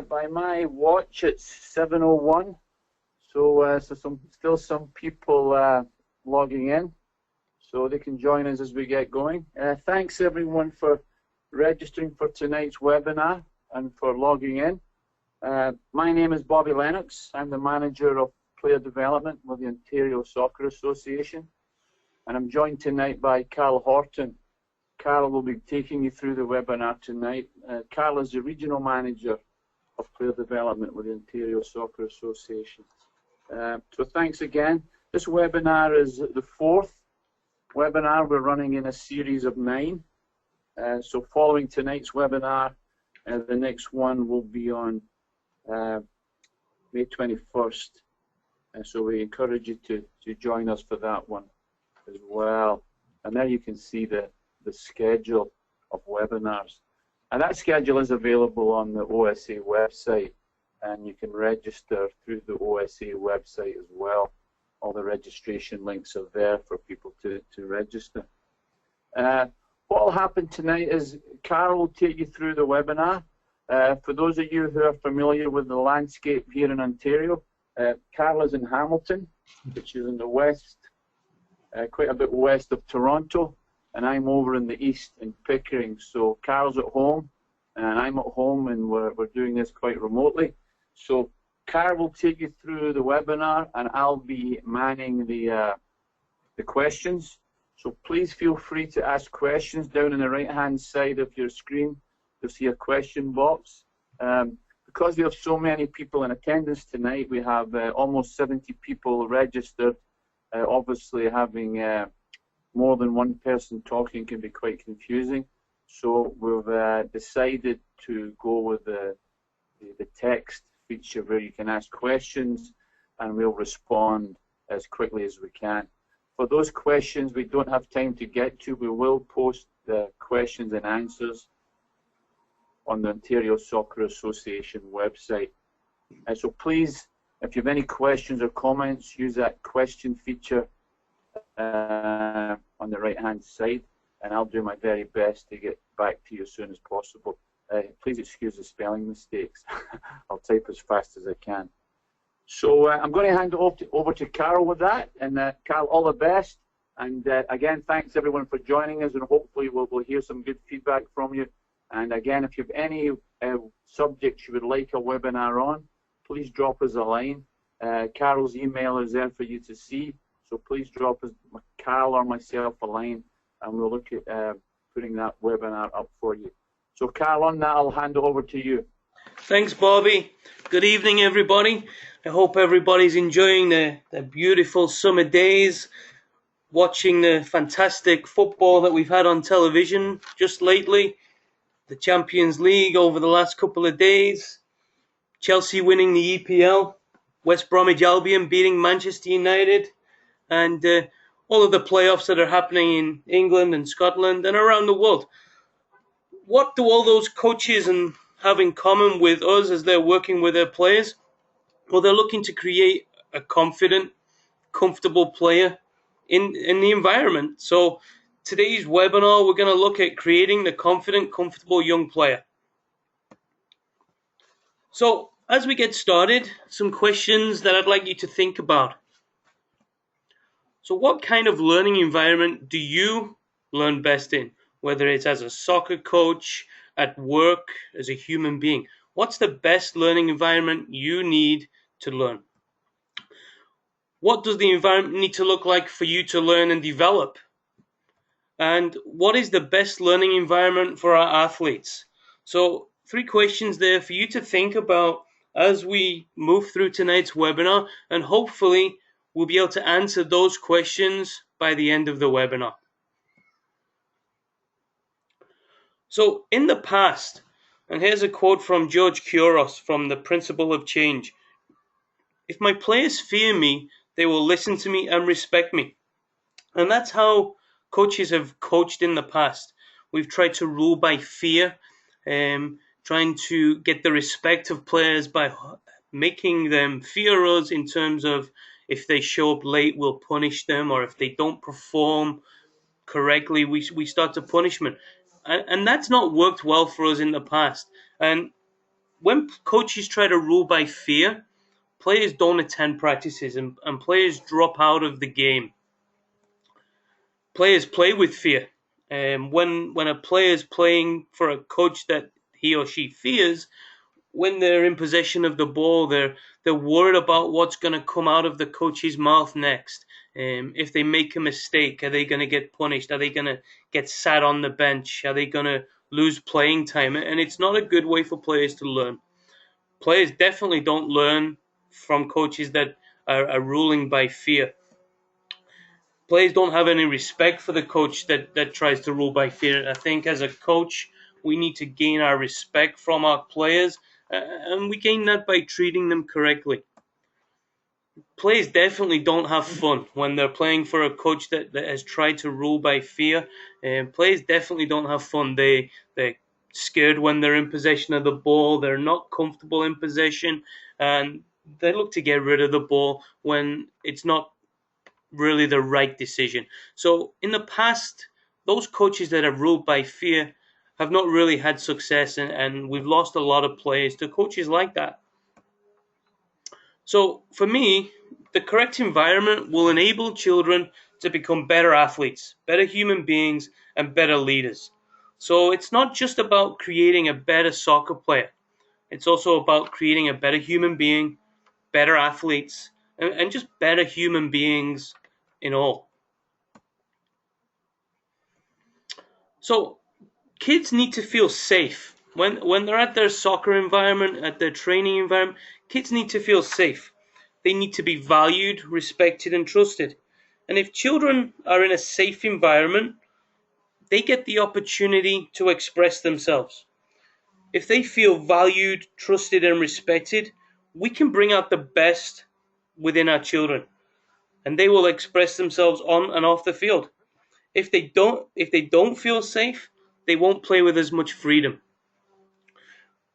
by my watch, it's 7:01. So, still some people logging in, so they can join us as we get going. Thanks everyone for registering for tonight's webinar and for logging in. My name is Bobby Lennox. I'm the manager of player development with the Ontario Soccer Association, and I'm joined tonight by Carl Horton. Carl will be taking you through the webinar tonight. Carl is the regional manager of player development with the Ontario Soccer Association. So thanks again. This webinar is the fourth webinar we're running in a series of 9. So following tonight's webinar, the next one will be on May 21st. So we encourage you to join us for that one as well. And there you can see the schedule of webinars. And that schedule is available on the OSA website, and you can register through the OSA website as well. All the registration links are there for people to register. What will happen tonight is Carl will take you through the webinar. For those of you who are familiar with the landscape here in Ontario, Carl is in Hamilton, which is in the west, quite a bit west of Toronto, and I'm over in the east in Pickering. So Carl's at home, and I'm at home, and we're doing this quite remotely. So Carl will take you through the webinar, and I'll be manning the questions. So please feel free to ask questions. Down on the right-hand side of your screen, you'll see a question box. Because we have so many people in attendance tonight, we have almost 70 people registered. Obviously, having more than one person talking can be quite confusing. So we've decided to go with the text feature where you can ask questions, and we'll respond as quickly as we can. For those questions we don't have time to get to, we will post the questions and answers on the Ontario Soccer Association website. So please, if you have any questions or comments, use that question feature on the right-hand side, and I'll do my very best to get back to you as soon as possible. Please excuse the spelling mistakes. I'll type as fast as I can. So I'm going to hand it over to Carol with that, and Carol, all the best. And again, thanks everyone for joining us, and hopefully we'll hear some good feedback from you. And again, if you have any subjects you would like a webinar on, please drop us a line. Carol's email is there for you to see, so please drop us, Carol or myself, a line, and we'll look at putting that webinar up for you. So Carol, on that, I'll hand it over to you. Thanks, Bobby. Good evening, everybody. I hope everybody's enjoying the beautiful summer days, watching the fantastic football that we've had on television just lately, the Champions League over the last couple of days, Chelsea winning the EPL, West Bromwich Albion beating Manchester United, and all of the playoffs that are happening in England and Scotland and around the world. What do all those coaches have in common with us as they're working with their players? Well, they're looking to create a confident, comfortable player in the environment. So today's webinar, we're going to look at creating the confident, comfortable young player. So as we get started, some questions that I'd like you to think about. So what kind of learning environment do you learn best in? Whether it's as a soccer coach, at work, as a human being. What's the best learning environment you need to learn? What does the environment need to look like for you to learn and develop? And what is the best learning environment for our athletes? So 3 questions there for you to think about as we move through tonight's webinar, and hopefully we'll be able to answer those questions by the end of the webinar. So in the past, and here's a quote from George Couros from The Principle of Change. If my players fear me, they will listen to me and respect me. And that's how coaches have coached in the past. We've tried to rule by fear, trying to get the respect of players by making them fear us in terms of if they show up late, we'll punish them, or if they don't perform correctly, we start to punishment. And that's not worked well for us in the past. And when coaches try to rule by fear, players don't attend practices and players drop out of the game. Players play with fear. When a player is playing for a coach that he or she fears, when they're in possession of the ball, they're worried about what's going to come out of the coach's mouth next. If they make a mistake, are they going to get punished? Are they going to get sat on the bench? Are they going to lose playing time? And it's not a good way for players to learn. Players definitely don't learn from coaches that are ruling by fear. Players don't have any respect for the coach that tries to rule by fear. I think as a coach, we need to gain our respect from our players, and we gain that by treating them correctly. Players definitely don't have fun when they're playing for a coach that has tried to rule by fear. Players definitely don't have fun. They're scared when they're in possession of the ball. They're not comfortable in possession, and they look to get rid of the ball when it's not really the right decision. So in the past, those coaches that have ruled by fear have not really had success, and we've lost a lot of players to coaches like that. So for me, the correct environment will enable children to become better athletes, better human beings, and better leaders. So it's not just about creating a better soccer player. It's also about creating a better human being, better athletes, and just better human beings in all. So kids need to feel safe. When they're at their soccer environment, at their training environment, kids need to feel safe. They need to be valued, respected, and trusted. And if children are in a safe environment, they get the opportunity to express themselves. If they feel valued, trusted, and respected, we can bring out the best within our children, and they will express themselves on and off the field. If they don't feel safe, they won't play with as much freedom.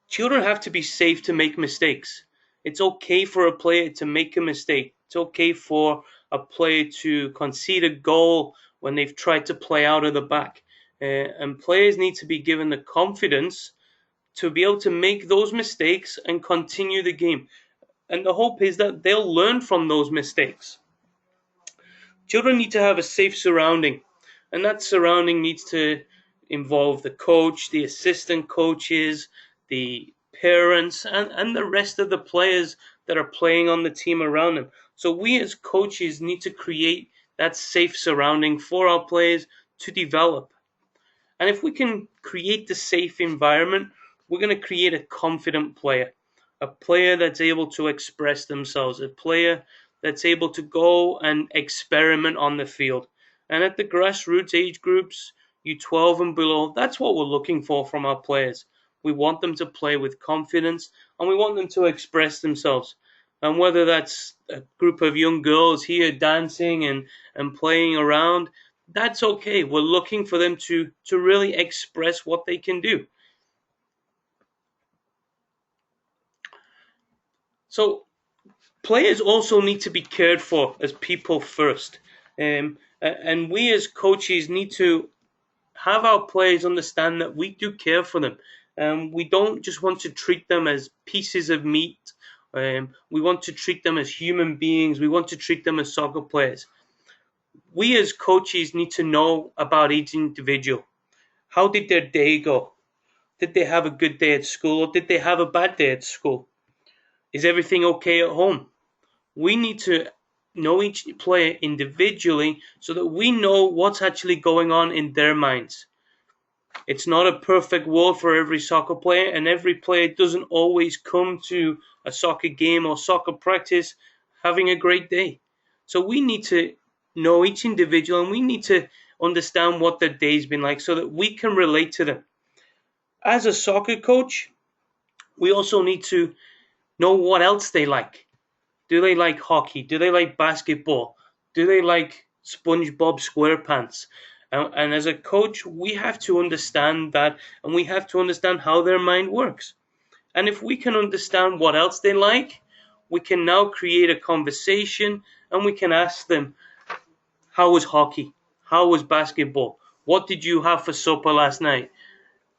Children have to be safe to make mistakes. It's okay for a player to make a mistake. It's okay for a player to concede a goal when they've tried to play out of the back. And players need to be given the confidence to be able to make those mistakes and continue the game. And the hope is that they'll learn from those mistakes. Children need to have a safe surrounding, and that surrounding needs to involve the coach, the assistant coaches, the parents, and the rest of the players that are playing on the team around them. So we as coaches need to create that safe surrounding for our players to develop. And if we can create the safe environment, we're going to create a confident player, a player that's able to express themselves, a player that's able to go and experiment on the field. And at the grassroots age groups, U12 and below, that's what we're looking for from our players. We want them to play with confidence, and we want them to express themselves. And whether that's a group of young girls here dancing and playing around, that's okay. We're looking for them to really express what they can do. So players also need to be cared for as people first. And we as coaches need to have our players understand that we do care for them. We don't just want to treat them as pieces of meat. We want to treat them as human beings. We want to treat them as soccer players. We as coaches need to know about each individual. How did their day go? Did they have a good day at school, or did they have a bad day at school? Is everything okay at home? We need to know each player individually so that we know what's actually going on in their minds. It's not a perfect world for every soccer player, and every player doesn't always come to a soccer game or soccer practice having a great day. So we need to know each individual, and we need to understand what their day's been like so that we can relate to them. As a soccer coach, we also need to know what else they like. Do they like hockey? Do they like basketball? Do they like SpongeBob SquarePants? And as a coach, we have to understand that, and we have to understand how their mind works. And if we can understand what else they like, we can now create a conversation, and we can ask them, how was hockey? How was basketball? What did you have for supper last night?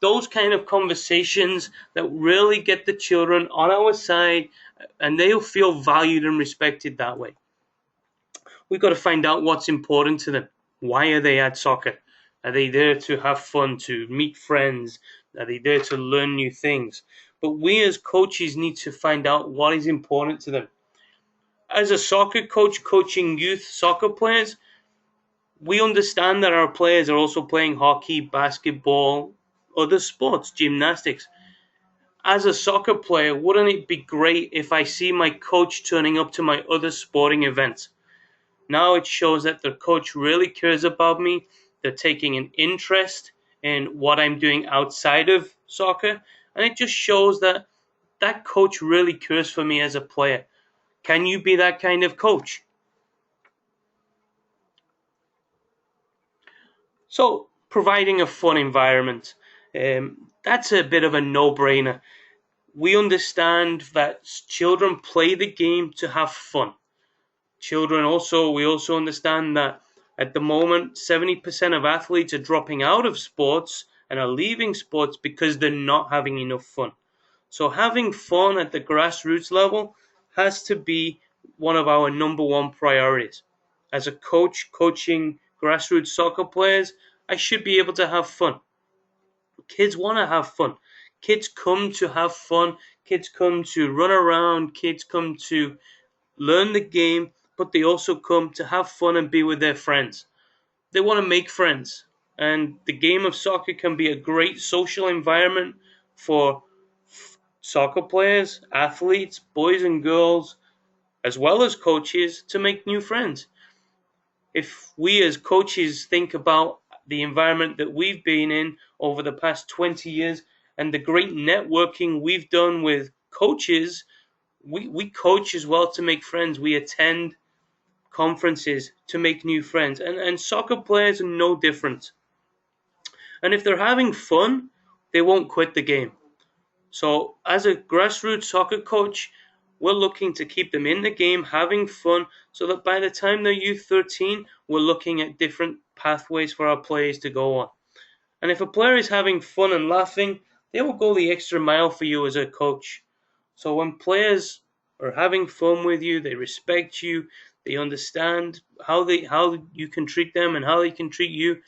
those kind of conversations that really get the children on our side, and they'll feel valued and respected that way. We've got to find out what's important to them. Why are they at soccer? Are they there to have fun, to meet friends? Are they there to learn new things? But we as coaches need to find out what is important to them. As a soccer coach coaching youth soccer players, we understand that our players are also playing hockey, basketball, other sports, gymnastics. As a soccer player, wouldn't it be great if I see my coach turning up to my other sporting events? Now it shows that the coach really cares about me. They're taking an interest in what I'm doing outside of soccer. And it just shows that that coach really cares for me as a player. Can you be that kind of coach? So, providing a fun environment. That's a bit of a no-brainer. We understand that children play the game to have fun. We also understand that at the moment, 70% of athletes are dropping out of sports and are leaving sports because they're not having enough fun. So having fun at the grassroots level has to be one of our number one priorities. As a coach coaching grassroots soccer players, I should be able to have fun. Kids want to have fun. Kids come to have fun. Kids come to run around. Kids come to learn the game, but they also come to have fun and be with their friends. They want to make friends. And the game of soccer can be a great social environment for soccer players, athletes, boys and girls, as well as coaches, to make new friends. If we as coaches think about the environment that we've been in over the past 20 years and the great networking we've done with coaches, we coach as well to make friends. We attend conferences to make new friends. And soccer players are no different. And if they're having fun, they won't quit the game. So as a grassroots soccer coach, we're looking to keep them in the game, having fun, so that by the time they're youth 13, we're looking at different pathways for our players to go on. And if a player is having fun and laughing, they will go the extra mile for you as a coach. So when players are having fun with you, they respect you, they understand how you can treat them and how they can treat you,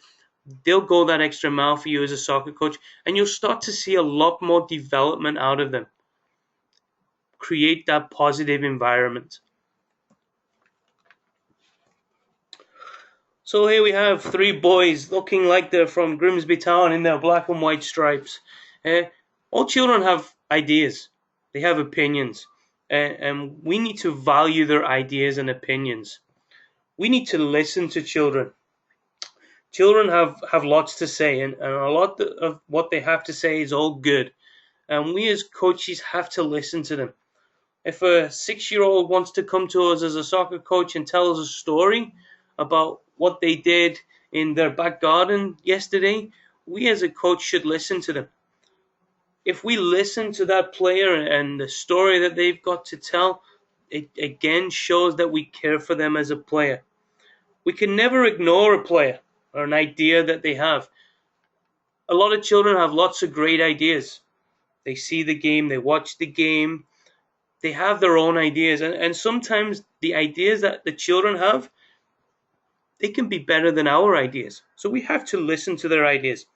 they'll go that extra mile for you as a soccer coach, and you'll start to see a lot more development out of them. Create that positive environment. So here we have three boys looking like they're from Grimsby Town in their black and white stripes. All children have ideas. They have opinions. And we need to value their ideas and opinions. We need to listen to children. Children have lots to say, and a lot of what they have to say is all good. And we as coaches have to listen to them. If a 6-year-old wants to come to us as a soccer coach and tell us a story about what they did in their back garden yesterday, we as a coach should listen to them. If we listen to that player and the story that they've got to tell, it again shows that we care for them as a player. We can never ignore a player or an idea that they have. A lot of children have lots of great ideas. They see the game, they watch the game, they have their own ideas, and sometimes the ideas that the children have, they can be better than our ideas. So we have to listen to their ideas,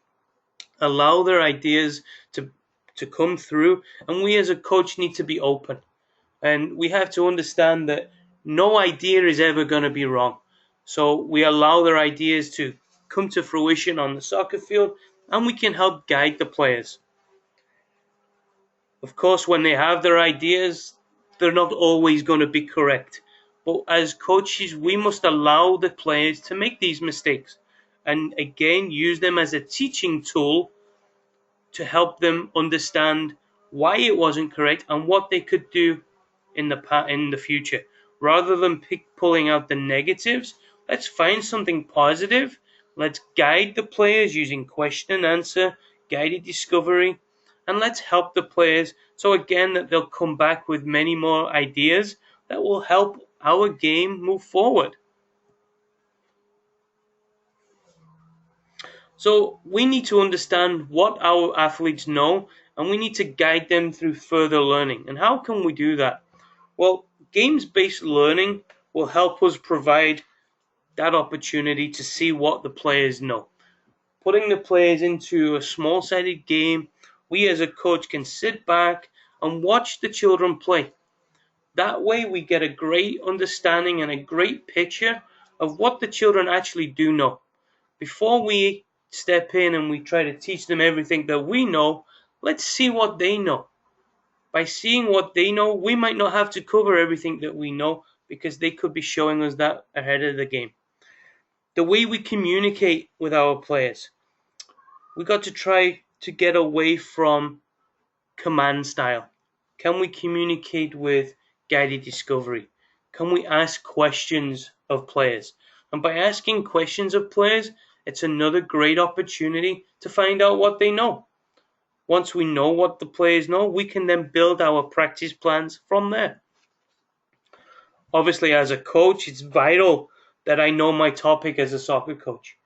allow their ideas to come through, and we as a coach need to be open. And we have to understand that no idea is ever going to be wrong. So we allow their ideas to come to fruition on the soccer field, and we can help guide the players. Of course, when they have their ideas, they're not always going to be correct. But as coaches, we must allow the players to make these mistakes and again use them as a teaching tool to help them understand why it wasn't correct and what they could do in the future. Rather than pulling out the negatives, let's find something positive. Let's guide the players using question and answer, guided discovery, and let's help the players so again that they'll come back with many more ideas that will help our game move forward. So we need to understand what our athletes know, and we need to guide them through further learning. And how can we do that? Well, games-based learning will help us provide that opportunity to see what the players know. Putting the players into a small-sided game, we as a coach can sit back and watch the children play. That way we get a great understanding and a great picture of what the children actually do know. Before we step in and we try to teach them everything that we know, let's see what they know. By seeing what they know, we might not have to cover everything that we know because they could be showing us that ahead of the game. The way we communicate with our players, we got to try to get away from command style. Can we communicate with guided discovery? Can we ask questions of players? And by asking questions of players, it's another great opportunity to find out what they know. Once we know what the players know, we can then build our practice plans from there. Obviously, as a coach, it's vital that I know my topic as a soccer coach.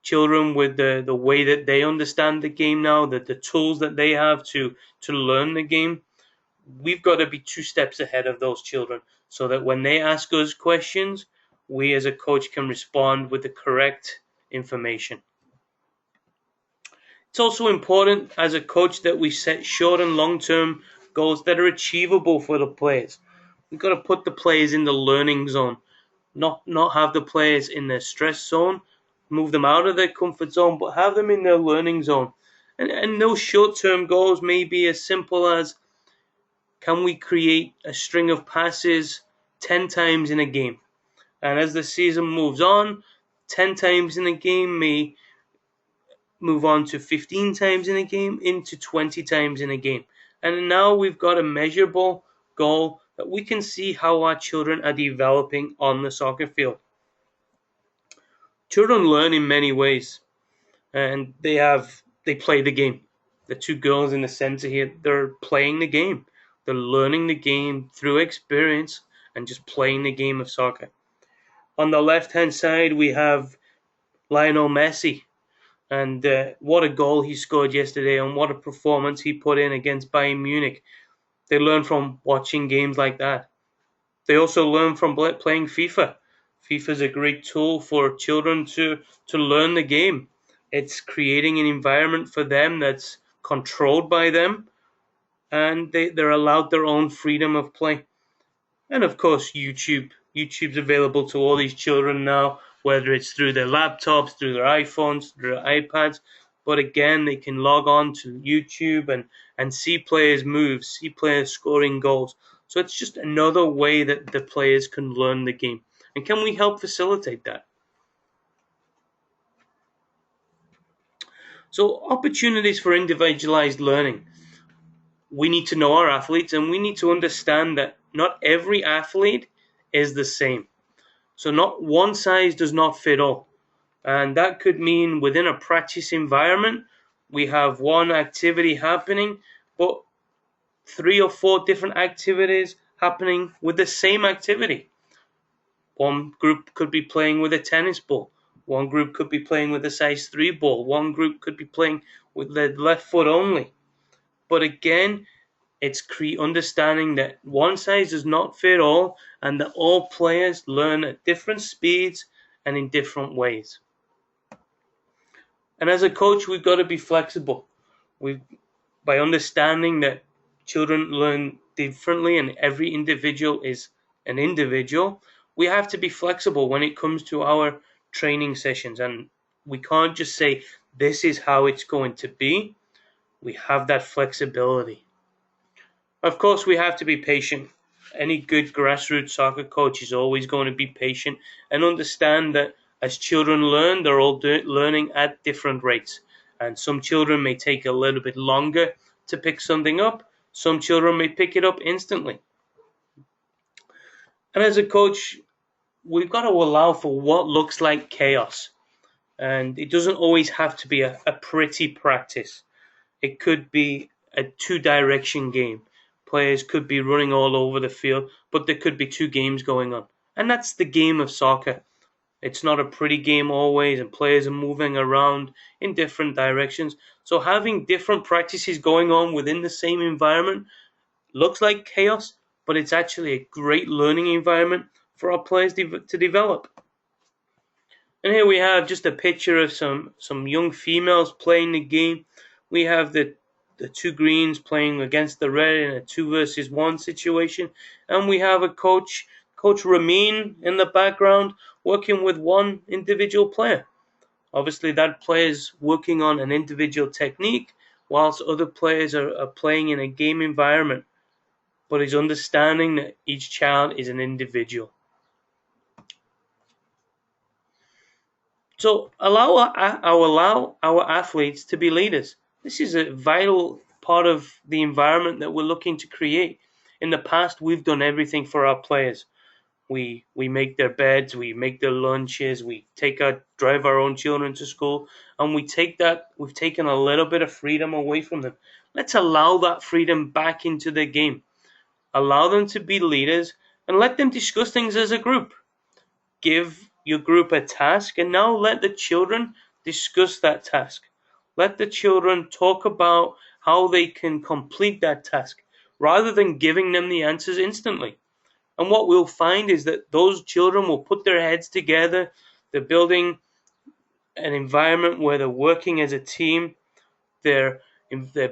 Children with the way that they understand the game now, the tools that they have to learn the game, we've got to be 2 steps ahead of those children so that when they ask us questions, we as a coach can respond with the correct information. It's also important as a coach that we set short and long-term goals that are achievable for the players. We've got to put the players in the learning zone, not have the players in their stress zone, move them out of their comfort zone, but have them in their learning zone. And those short-term goals may be as simple as, can we create a string of passes 10 times in a game? And as the season moves on, 10 times in a game may move on to 15 times in a game, into 20 times in a game. And now we've got a measurable goal that we can see how our children are developing on the soccer field. Children learn in many ways, and they play the game. The 2 girls in the center here, they're playing the game. They're learning the game through experience and just playing the game of soccer. On the left-hand side, we have Lionel Messi. And what a goal he scored yesterday, and what a performance he put in against Bayern Munich. They learn from watching games like that. They also learn from playing FIFA. FIFA is a great tool for children to learn the game. It's creating an environment for them that's controlled by them, and they're allowed their own freedom of play. And of course, YouTube. YouTube's available to all these children now, whether it's through their laptops, through their iPhones, through their iPads. But again, they can log on to YouTube and see players move, see players scoring goals. So it's just another way that the players can learn the game. And can we help facilitate that? So opportunities for individualized learning. We need to know our athletes, and we need to understand that not every athlete is the same. So not one size does not fit all. And that could mean within a practice environment, we have one activity happening, but 3 or 4 different activities happening with the same activity. One group could be playing with a tennis ball. One group could be playing with a size 3 ball. One group could be playing with the left foot only. But again, it's understanding that one size does not fit all, and that all players learn at different speeds and in different ways. And as a coach, we've got to be flexible. By understanding that children learn differently and every individual is an individual, we have to be flexible when it comes to our training sessions. And we can't just say, this is how it's going to be. We have that flexibility. Of course, we have to be patient. Any good grassroots soccer coach is always going to be patient and understand that as children learn, they're all learning at different rates. And some children may take a little bit longer to pick something up. Some children may pick it up instantly. And as a coach, we've got to allow for what looks like chaos. And it doesn't always have to be a pretty practice. It could be a 2-direction game. Players could be running all over the field, but there could be 2 games going on. And that's the game of soccer. It's not a pretty game always, and players are moving around in different directions. So having different practices going on within the same environment looks like chaos, but it's actually a great learning environment for our players to develop. And here we have just a picture of some young females playing the game. We have the two greens playing against the red in a 2 versus 1 situation, and we have a coach Ramin in the background working with one individual player. Obviously that player is working on an individual technique whilst other players are playing in a game environment, but he's understanding that each child is an individual. So allow our athletes to be leaders. This is a vital part of the environment that we're looking to create. In the past, we've done everything for our players. We make their beds, we make their lunches, we drive our own children to school, and we've taken a little bit of freedom away from them. Let's allow that freedom back into the game. Allow them to be leaders and let them discuss things as a group. Give your group a task, and now let the children discuss that task. Let the children talk about how they can complete that task rather than giving them the answers instantly. And what we'll find is that those children will put their heads together. They're building an environment where they're working as a team. They're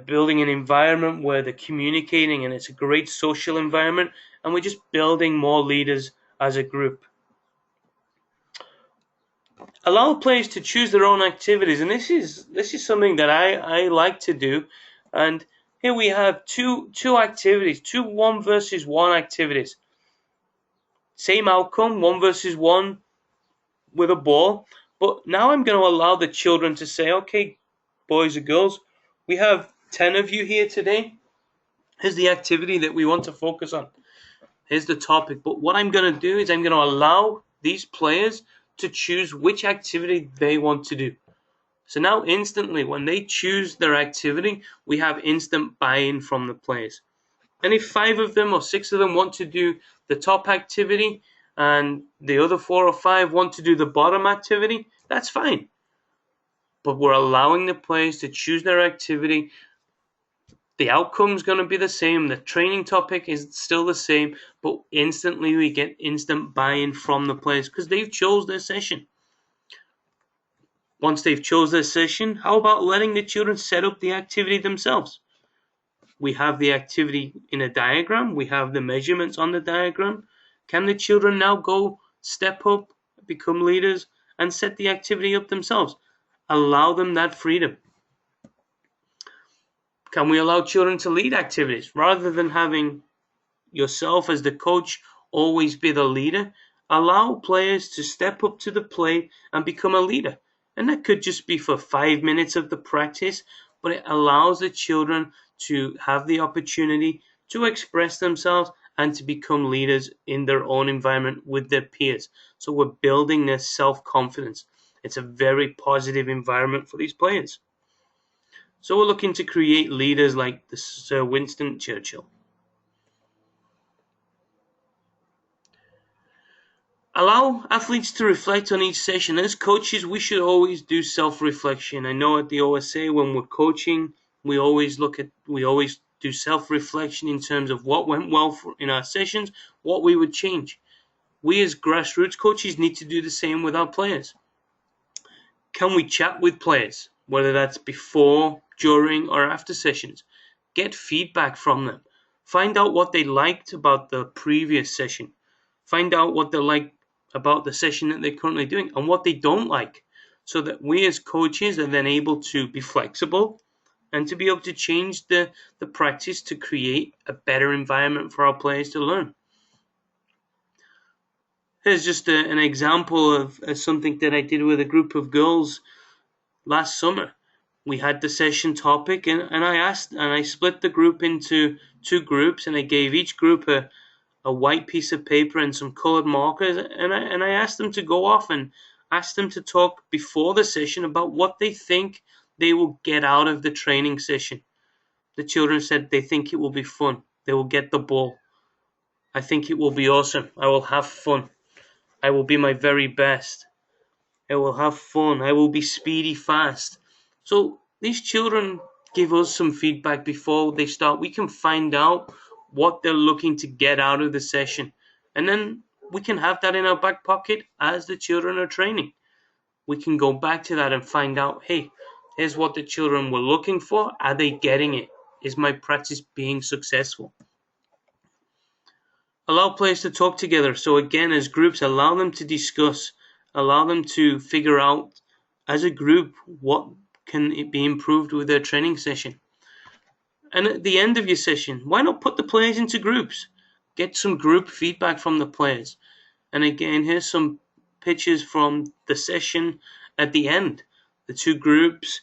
building an environment where they're communicating, and it's a great social environment. And we're just building more leaders as a group. Allow players to choose their own activities, and this is something that I like to do. And here we have two activities, 1 versus 1 activities. Same outcome, 1 versus 1 with a ball. But now I'm going to allow the children to say, okay, boys and girls, we have 10 of you here today. Here's the activity that we want to focus on. Here's the topic. But what I'm going to do is I'm going to allow these players to choose which activity they want to do. So now instantly, when they choose their activity, we have instant buy-in from the players. And if 5 of them or 6 of them want to do the top activity and the other 4 or 5 want to do the bottom activity, that's fine. But we're allowing the players to choose their activity. The outcome's going to be the same. The training topic is still the same, but instantly we get instant buy-in from the players because they've chose their session. Once they've chose their session, how about letting the children set up the activity themselves? We have the activity in a diagram. We have the measurements on the diagram. Can the children now go step up, become leaders, and set the activity up themselves? Allow them that freedom. Can we allow children to lead activities rather than having yourself as the coach always be the leader? Allow players to step up to the plate and become a leader. And that could just be for 5 minutes of the practice, but it allows the children to have the opportunity to express themselves and to become leaders in their own environment with their peers. So we're building their self-confidence. It's a very positive environment for these players. So we're looking to create leaders like the Sir Winston Churchill. Allow athletes to reflect on each session. As coaches, we should always do self-reflection. I know at the OSA when we're coaching, we always do self-reflection in terms of what went well in our sessions, what we would change. We as grassroots coaches need to do the same with our players. Can we chat with players, whether that's before, during, or after sessions? Get feedback from them. Find out what they liked about the previous session. Find out what they like about the session that they're currently doing and what they don't like, so that we as coaches are then able to be flexible and to be able to change the practice to create a better environment for our players to learn. Here's just an example of something that I did with a group of girls last summer. We had the session topic, and I split the group into 2 groups, and I gave each group a white piece of paper and some colored markers, and I asked them to go off and ask them to talk before the session about what they think they will get out of the training session. The children said they think it will be fun. They will get the ball. I think it will be awesome. I will have fun. I will be my very best. I will have fun. I will be speedy fast. So these children give us some feedback before they start. We can find out what they're looking to get out of the session. And then we can have that in our back pocket as the children are training. We can go back to that and find out, hey, here's what the children were looking for. Are they getting it? Is my practice being successful? Allow players to talk together. So again, as groups, allow them to discuss, allow them to figure out as a group what can be improved with their training session. And at the end of your session, why not put the players into groups? Get some group feedback from the players. And again, here's some pictures from the session at the end. The two groups,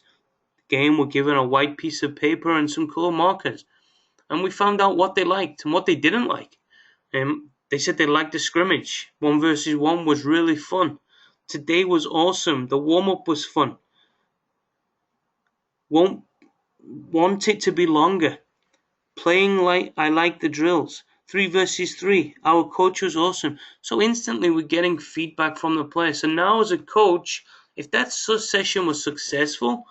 again, were given a white piece of paper and some color markers. And we found out what they liked and what they didn't like. They said they liked the scrimmage. 1 versus 1 was really fun. Today was awesome. The warm-up was fun. Won't want it to be longer. Playing like I like the drills. 3 versus 3. Our coach was awesome. So instantly we're getting feedback from the players. So now as a coach, if that session was successful,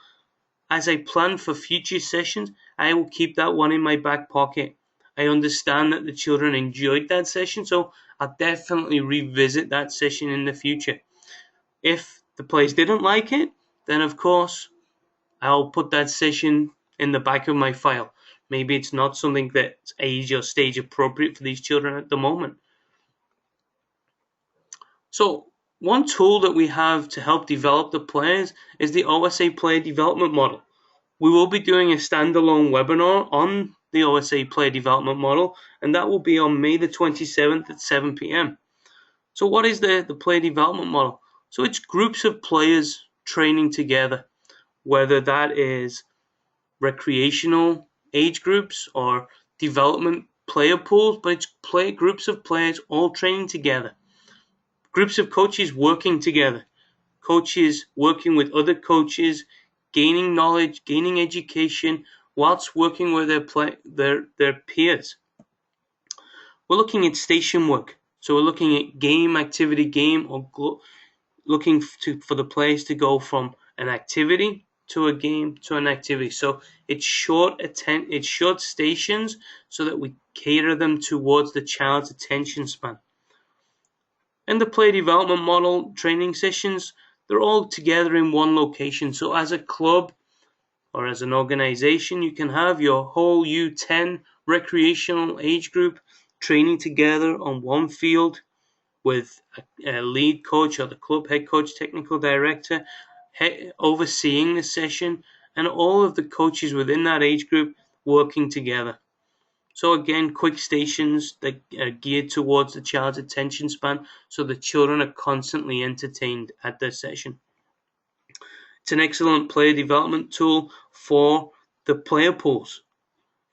as I plan for future sessions, I will keep that one in my back pocket. I understand that the children enjoyed that session, so I'll definitely revisit that session in the future. If the players didn't like it, then of course I'll put that session in the back of my file. Maybe it's not something that's age or stage appropriate for these children at the moment. So one tool that we have to help develop the players is the OSA Player Development Model. We will be doing a standalone webinar on the OSA Player Development Model, and that will be on May the 27th at 7 p.m. So what is the Player Development Model? So it's groups of players training together, whether that is recreational age groups or development player pools, but it's groups of players all training together. Groups of coaches working together. Coaches working with other coaches, gaining knowledge, gaining education, whilst working with their peers. We're looking at station work. So we're looking at game, activity, game, or looking for the players to go from an activity to a game to an activity. So it's short stations so that we cater them towards the child's attention span. And the player development model training sessions, they're all together in one location. So as a club or as an organization, you can have your whole U10 recreational age group training together on one field with a lead coach or the club head coach, technical director, overseeing the session, and all of the coaches within that age group working together. So again, quick stations that are geared towards the child's attention span, so the children are constantly entertained at their session. It's an excellent player development tool for the player pools.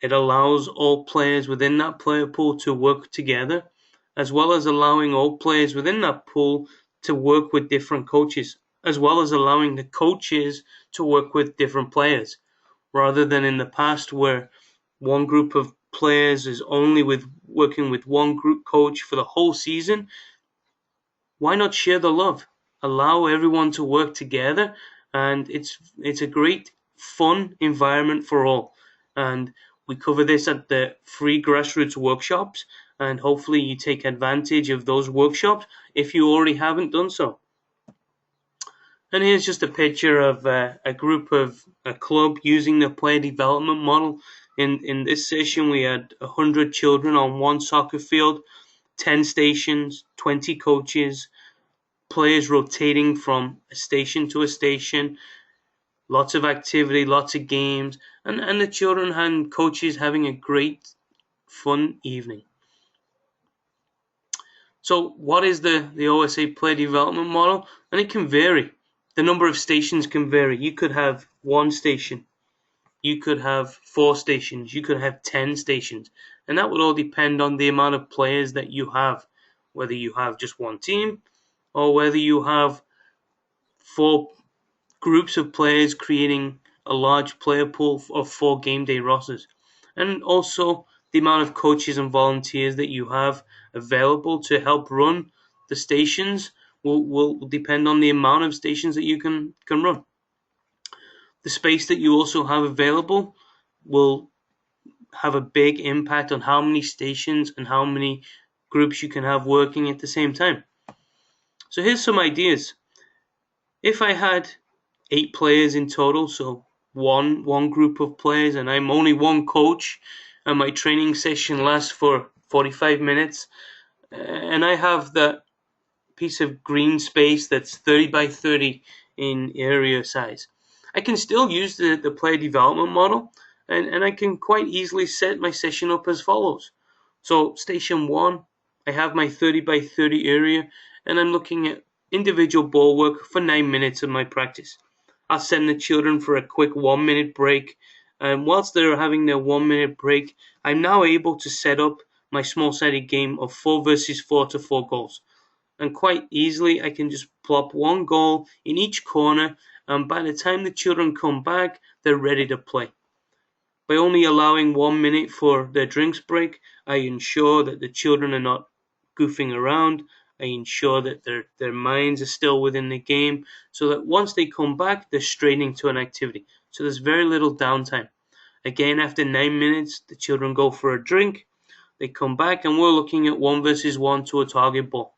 It allows all players within that player pool to work together, as well as allowing all players within that pool to work with different coaches, as well as allowing the coaches to work with different players, rather than in the past where one group of players is only working with one group coach for the whole season. Why not share the love? Allow everyone to work together, and it's a great fun environment for all. And we cover this at the free grassroots workshops, and hopefully you take advantage of those workshops if you already haven't done so. And here's just a picture of a club using the player development model. In this session, we had 100 children on one soccer field, 10 stations, 20 coaches, players rotating from a station to a station, lots of activity, lots of games, and the children and coaches having a great, fun evening. So what is the OSA player development model? And it can vary. The number of stations can vary. You could have 1 station. You could have 4 stations. You could have 10 stations. And that would all depend on the amount of players that you have. Whether you have just one team or whether you have 4 groups of players creating a large player pool of 4 game day rosters. And also the amount of coaches and volunteers that you have available to help run the stations will depend on the amount of stations that you can run. The space that you also have available will have a big impact on how many stations and how many groups you can have working at the same time. So here's some ideas. If I had 8 players in total, so one group of players, and I'm only one coach, and my training session lasts for 45 minutes, and I have that piece of green space that's 30 by 30 in area size, I can still use the player development model, and I can quite easily set my session up as follows. So station 1, I have my 30 by 30 area, and I'm looking at individual ball work for 9 minutes of my practice. I'll send the children for a quick 1-minute break, and whilst they're having their 1-minute break, I'm now able to set up my small-sided game of 4 versus 4 to 4 goals. And quite easily I can just plop one goal in each corner, and by the time the children come back, they're ready to play. By only allowing 1 minute for their drinks break, I ensure that the children are not goofing around. I ensure that their minds are still within the game, so that once they come back, they're straight into an activity. So there's very little downtime. Again, after 9 minutes, the children go for a drink, they come back, and we're looking at 1 versus 1 to a target ball.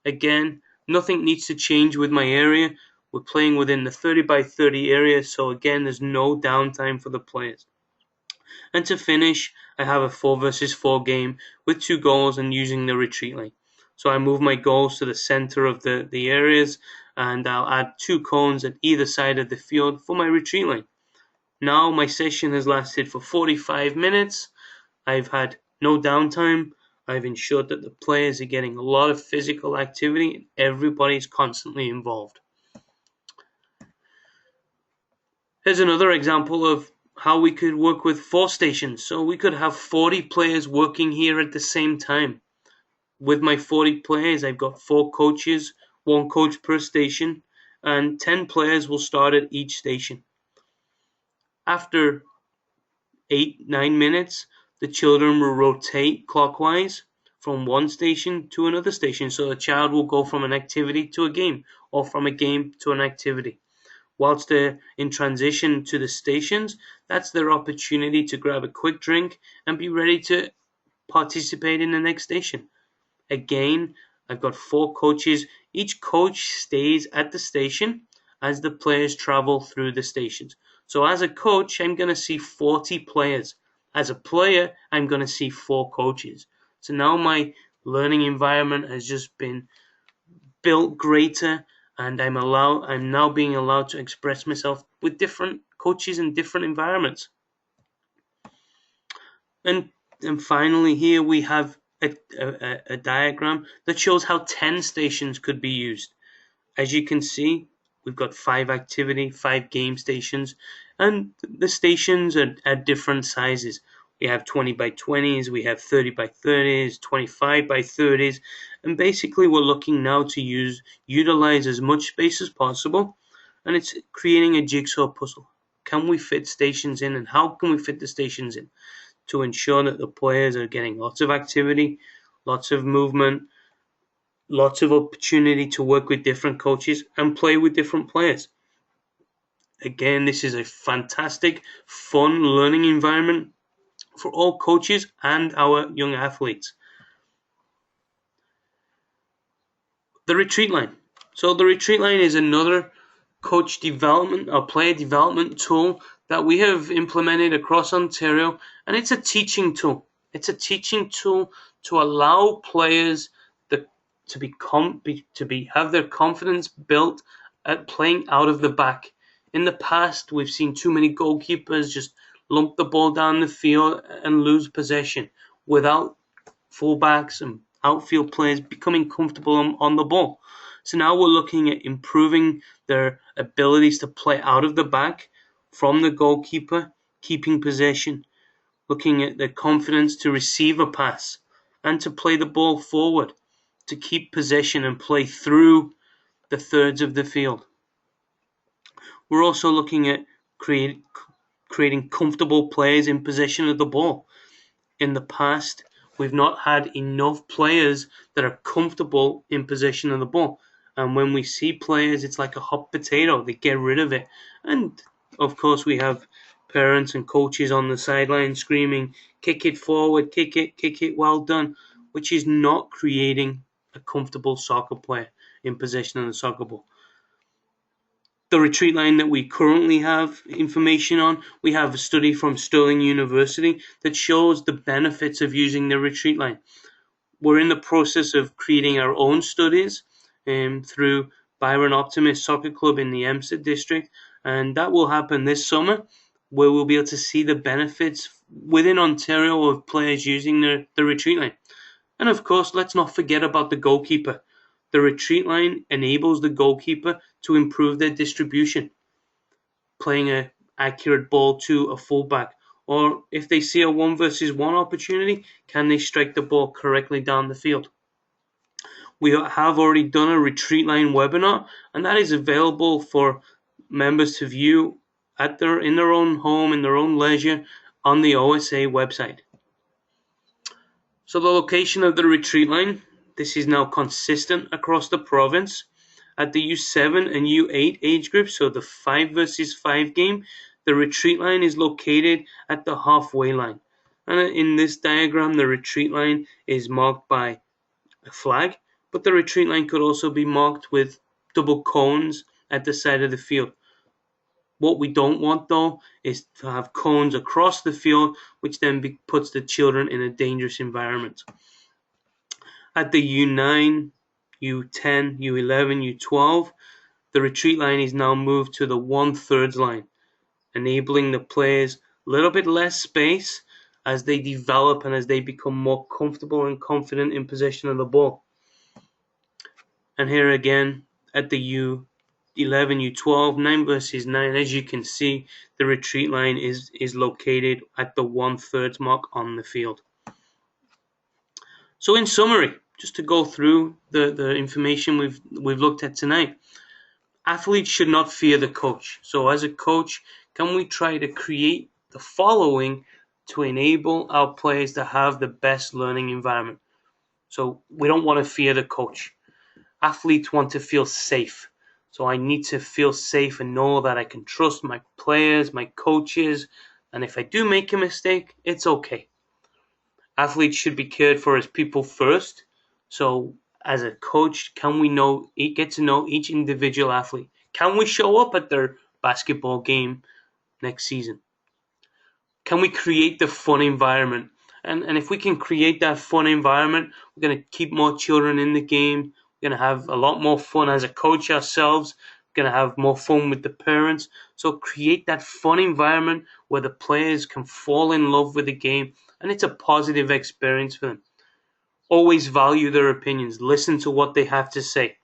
Again, nothing needs to change with my area. We're playing within the 30 by 30 area, so again, there's no downtime for the players. And to finish, I have a 4 versus 4 game with 2 goals and using the retreat line. So I move my goals to the center of the areas, and I'll add 2 cones at either side of the field for my retreat line. Now my session has lasted for 45 minutes. I've had no downtime. I've ensured that the players are getting a lot of physical activity and everybody's constantly involved. Here's another example of how we could work with 4 stations. So we could have 40 players working here at the same time. With my 40 players, I've got 4 coaches, 1 coach per station, and 10 players will start at each station. After 8-9 minutes, the children will rotate clockwise from one station to another station. So a child will go from an activity to a game, or from a game to an activity. Whilst they're in transition to the stations, that's their opportunity to grab a quick drink and be ready to participate in the next station. Again, I've got 4 coaches. Each coach stays at the station as the players travel through the stations. So as a coach, I'm going to see 40 players. As a player, I'm going to see 4 coaches. So now my learning environment has just been built greater, and I'm now being allowed to express myself with different coaches in different environments. And finally, here we have a diagram that shows how 10 stations could be used. As you can see, we've got 5 activity, 5 game stations, and the stations are at different sizes. We have 20 by 20s, we have 30 by 30s, 25 by 30s, and basically we're looking now to utilize as much space as possible, and it's creating a jigsaw puzzle. Can we fit stations in, and how can we fit the stations in to ensure that the players are getting lots of activity, lots of movement, lots of opportunity to work with different coaches and play with different players. Again, this is a fantastic, fun learning environment for all coaches and our young athletes. The retreat line. So the retreat line is another coach development or player development tool that we have implemented across Ontario, and it's a teaching tool. It's a teaching tool to allow players to have their confidence built at playing out of the back. In the past, we've seen too many goalkeepers just lump the ball down the field and lose possession without fullbacks and outfield players becoming comfortable on the ball. So now we're looking at improving their abilities to play out of the back from the goalkeeper, keeping possession, looking at their confidence to receive a pass and to play the ball forward, to keep possession and play through the thirds of the field. We're also looking at creating comfortable players in possession of the ball. In the past, we've not had enough players that are comfortable in possession of the ball. And when we see players, it's like a hot potato. They get rid of it. And of course, we have parents and coaches on the sideline screaming, kick it forward, kick it, well done, which is not creating a comfortable soccer player in possession of the soccer ball. The retreat line that we currently have information on, we have a study from Stirling University that shows the benefits of using the retreat line. We're in the process of creating our own studies through Byron Optimist Soccer Club in the Empstead district, and that will happen this summer, where we'll be able to see the benefits within Ontario of players using the retreat line. And of course, let's not forget about the goalkeeper. The retreat line enables the goalkeeper to improve their distribution, playing an accurate ball to a fullback. Or if they see a 1-versus-1 opportunity, can they strike the ball correctly down the field? We have already done a retreat line webinar, and that is available for members to view in their own home, in their own leisure, on the OSA website. So the location of the retreat line, this is now consistent across the province. At the U7 and U8 age groups, so the 5-versus-5 game, the retreat line is located at the halfway line. And in this diagram, the retreat line is marked by a flag, but the retreat line could also be marked with double cones at the side of the field. What we don't want, though, is to have cones across the field, which then puts the children in a dangerous environment. At the U9, U10, U11, U12, the retreat line is now moved to the 1/3 line, enabling the players a little bit less space as they develop and as they become more comfortable and confident in possession of the ball. And here again, at the U11, U12, 9-versus-9, as you can see, the retreat line is located at the 1/3 mark on the field. So in summary, just to go through the information we've looked at tonight, athletes should not fear the coach. So as a coach, can we try to create the following to enable our players to have the best learning environment? So we don't want to fear the coach. Athletes want to feel safe. So I need to feel safe and know that I can trust my players, my coaches, and if I do make a mistake, it's okay. Athletes should be cared for as people first. So as a coach, can we get to know each individual athlete? Can we show up at their basketball game next season? Can we create the fun environment? And if we can create that fun environment, we're going to keep more children in the game. We're going to have a lot more fun as a coach ourselves. We're going to have more fun with the parents. So create that fun environment where the players can fall in love with the game, and it's a positive experience for them. Always value their opinions. Listen to what they have to say.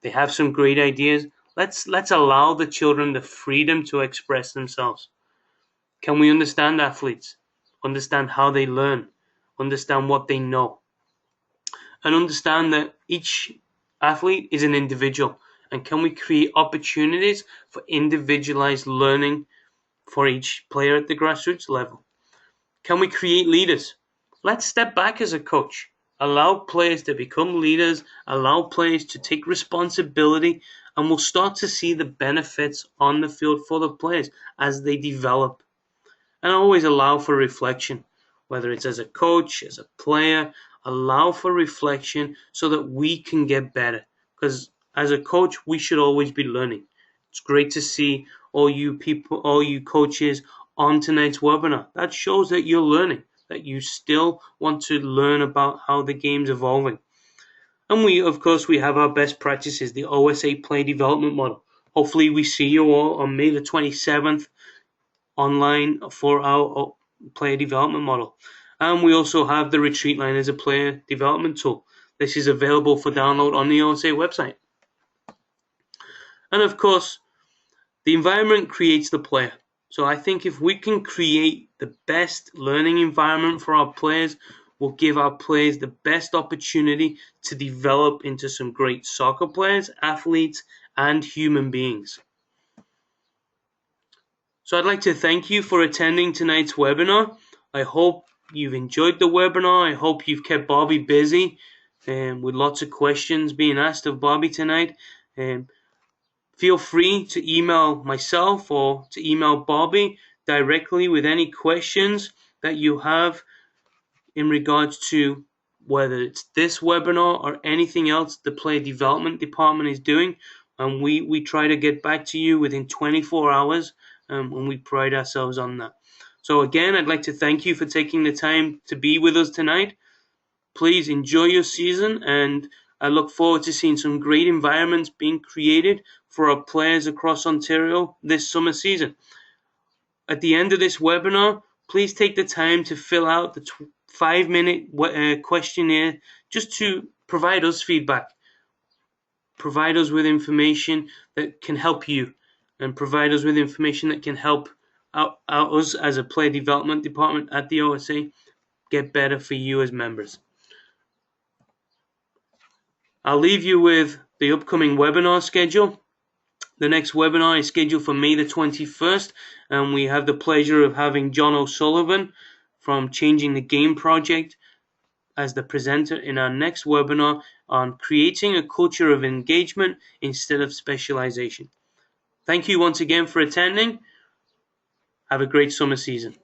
They have some great ideas. Let's allow the children the freedom to express themselves. Can we understand athletes? Understand how they learn. Understand what they know. And understand that each athlete is an individual. And can we create opportunities for individualized learning for each player at the grassroots level? Can we create leaders? Let's step back as a coach. Allow players to become leaders. Allow players to take responsibility. And we'll start to see the benefits on the field for the players as they develop. And always allow for reflection, whether it's as a coach, as a player. Allow for reflection so that we can get better. Because as a coach, we should always be learning. It's great to see all you coaches on tonight's webinar. That shows that you're learning, that you still want to learn about how the game's evolving. And we have our best practices, the OSA play development model. Hopefully we see you all on May the 27th online for our player development model. And we also have the retreat line as a player development tool. This is available for download on the OSA website. And of course, the environment creates the player. So I think if we can create the best learning environment for our players, we'll give our players the best opportunity to develop into some great soccer players, athletes, and human beings. So I'd like to thank you for attending tonight's webinar. I hope you've enjoyed the webinar. I hope you've kept Bobby busy with lots of questions being asked of Bobby tonight. Feel free to email myself or to email Bobby directly with any questions that you have in regards to whether it's this webinar or anything else the player development department is doing, and we try to get back to you within 24 hours, and we pride ourselves on that. So again, I'd like to thank you for taking the time to be with us tonight. Please enjoy your season, and I look forward to seeing some great environments being created for our players across Ontario this summer season. At the end of this webinar, please take the time to fill out the 5-minute questionnaire just to provide us feedback, provide us with information that can help you, and provide us with information that can help us as a player development department at the OSA get better for you as members. I'll leave you with the upcoming webinar schedule. The next webinar is scheduled for May the 21st, and we have the pleasure of having John O'Sullivan from Changing the Game Project as the presenter in our next webinar on creating a culture of engagement instead of specialization. Thank you once again for attending. Have a great summer season.